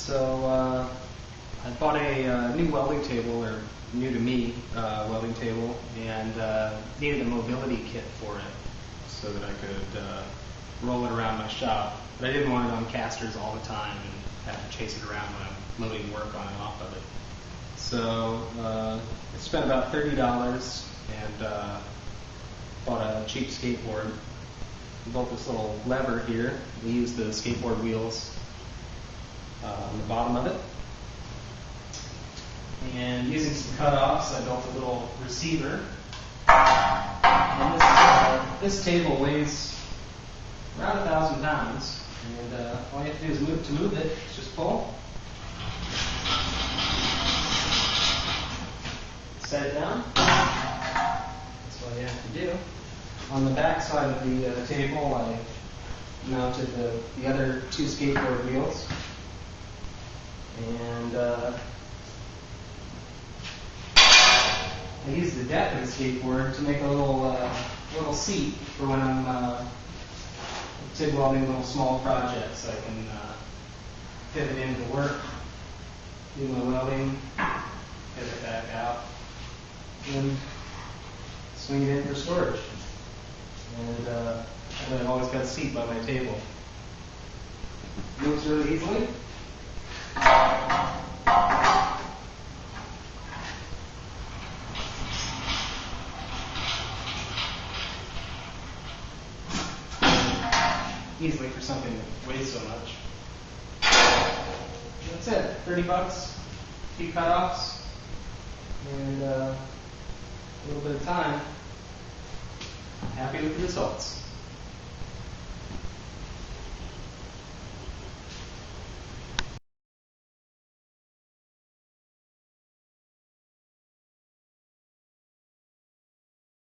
So I bought a new welding table, or new to me welding table, and needed a mobility kit for it so that I could roll it around my shop. But I didn't want it on casters all the time and have to chase it around when I'm loading work on and off of it. So I spent about $30 and bought a cheap skateboard. We built this little lever here. We used the skateboard wheels on the bottom of it. And using some cutoffs, I built a little receiver. And this table weighs around 1,000 pounds. And all you have to do is move it. Just pull. Set it down. That's all you have to do. On the back side of the table, I mounted the other two skateboard wheels. And I used the deck of the skateboard to make a little seat for when I'm TIG welding little small projects. I can pivot into work, do my welding, pivot back out, and swing it in for storage. And I've always got a seat by my table. Moves really easily. Easily for something that weighs so much. That's it. $30, few cutoffs, and a little bit of time. Happy with the results.